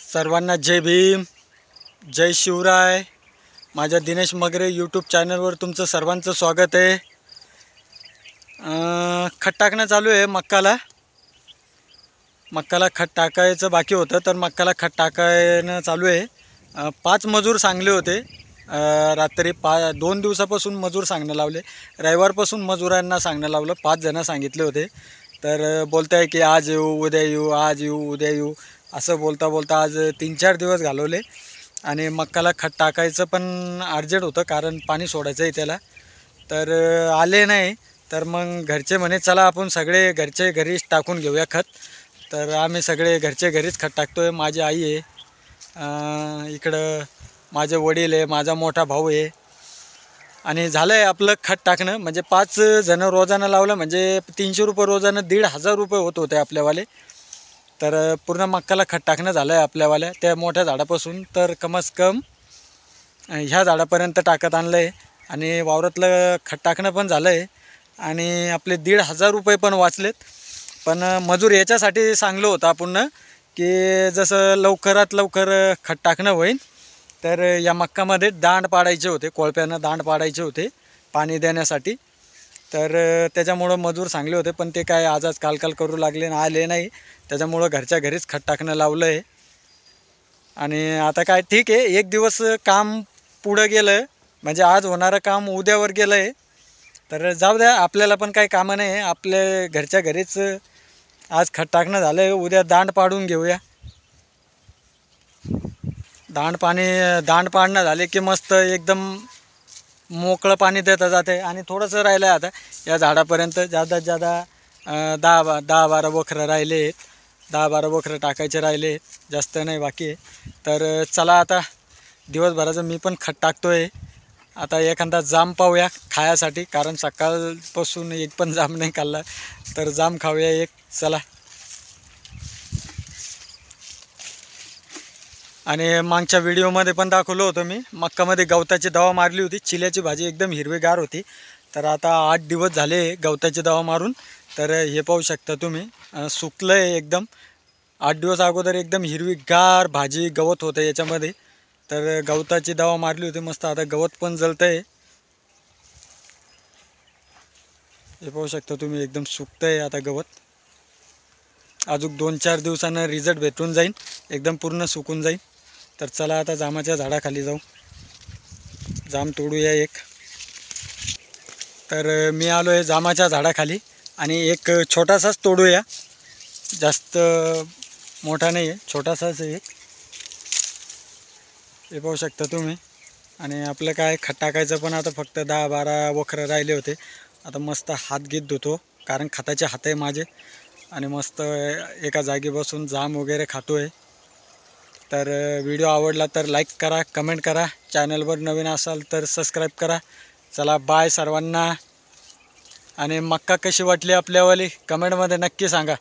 सर्वांना जय भीम, जय शिवराय। माझ्या दिनेश मगरे यूट्यूब चॅनलवर तुमचं सर्वांचं स्वागत आहे। खत टाकणं चालू आहे। मक्काला खत टाकायचं बाकी होतं, तर मक्काला खत टाकायनं चालू आहे। 5 मजूर सांगले होते। रात्री 2 दिवसापासून मजूर सांगणं लावले। रविवारपासून मजुरांना सांगणं लावलं। 5 जण सांगितले होते। तर बोलताय की आज येऊ, उद्या येऊ, आज येऊ, उद्या येऊ, असं बोलता बोलता आज 3-4 दिवस घालवले। आणि मक्काला खत टाकायचं पण अर्जंट होतं, कारण पाणी सोडायचं आहे त्याला। तर आले नाही, तर मग घरचे म्हणे चला आपण सगळे घरचे घरीच टाकून घेऊया खत। तर आम्ही सगळे घरचे घरीच खत टाकतोय। माझी आई आहे, इकडं माझे वडील आहे, माझा मोठा भाऊ आहे। आणि झालं आहे आपलं खत टाकणं। म्हणजे 5 जण रोजानं लावलं म्हणजे 300 रुपये रोजानं 1,500 रुपये होत होते आपल्यावाले। तर पूर्ण मक्काला खत टाकणं झालं आहे आपल्यावाल्या त्या मोठ्या झाडापासून तर कमस कम ह्या झाडापर्यंत टाकत आणलं आहे। आणि वावरातलं खत टाकणं पण झालं आहे आणि आपले 1,500 रुपये पण वाचलेत। पण मजूर याच्यासाठी सांगलं होतं आपण की जसं लवकरात लवकर खत टाकणं होईल, तर या मक्कामध्ये दांड पाडायचे होते, कोळप्यानं दांड पाडायचे होते पाणी देण्यासाठी। तर त्याच्यामुळं मजूर सांगले होते, पण ते काय आज काल करू लागले आणि आले नाही। त्याच्यामुळं घरच्या घरीच खत टाकणं लावलं आहे। आणि आता काय ठीक आहे, एक दिवस काम पुढं गेलं म्हणजे आज होणारं काम उद्यावर गेलं आहे। तर जाऊ द्या, आपल्याला पण काही कामं नाही। आपल्या घरच्या घरीच आज खत टाकणं झालं आहे, उद्या दांड पाडून घेऊया। दांड पाडणं झाले की मस्त एकदम मोकळं पाणी देता जाते। आणि थोडंसं राहिलं आहे आता या झाडापर्यंत, जादा 10-12 वखरं राहिले आहेत। 10-12 वखरं टाकायचे राहिले आहेत, जास्त नाही बाकी आहे। तर चला आता दिवसभराचं मी पण खत टाकतो आहे। आता एखादा जाम पाहूया खायासाठी, कारण सकाळपासून एक पण जाम नाही खाल्ला, तर जाम खाऊया एक। चला। आणि मागच्या व्हिडिओमध्ये पण दाखवलं होतं मी, मक्कामध्ये गवताची दवा मारली होती। चिल्याची भाजी एकदम हिरवीगार होती। तर आता 8 दिवस झाले गवताची दवा मारून। तर हे पाहू शकता तुम्ही, सुकलं आहे एकदम। 8 दिवस अगोदर एकदम हिरवीगार भाजी गवत होतं याच्यामध्ये। तर गवताची दवा मारली होती मस्त, आता गवत पण जळतं आहे। हे पाहू शकता तुम्ही, एकदम सुकतं आहे आता गवत। अजून 2-4 दिवसानं रिझल्ट भेटून जाईल, एकदम पूर्ण सुकून जाईल। तर चला आता जामाच्या झाडाखाली जाऊ, जाम तोडूया एक। तर मी आलो आहे जामाच्या झाडाखाली आणि एक छोटासाच तोडूया, जास्त मोठा नाही आहे, छोटासाच आहे एक। हे पाहू शकता तुम्ही। आणि आपलं काय खत टाकायचं पण आता फक्त 10-12 वखरं राहिले होते। आता मस्त हात घेत धुतो, कारण खताचे हात आहे माझे। आणि मस्त एका जागी बसून जाम वगैरे खातो आहे। तर व्हिडिओ आवडला तर लाईक करा, कमेंट करा, चॅनलवर नवीन असाल तर सबस्क्राईब करा। चला बाय सर्वांना। आणि मक्का कशी वाटली आपल्यावाली कमेंटमध्ये नक्की सांगा।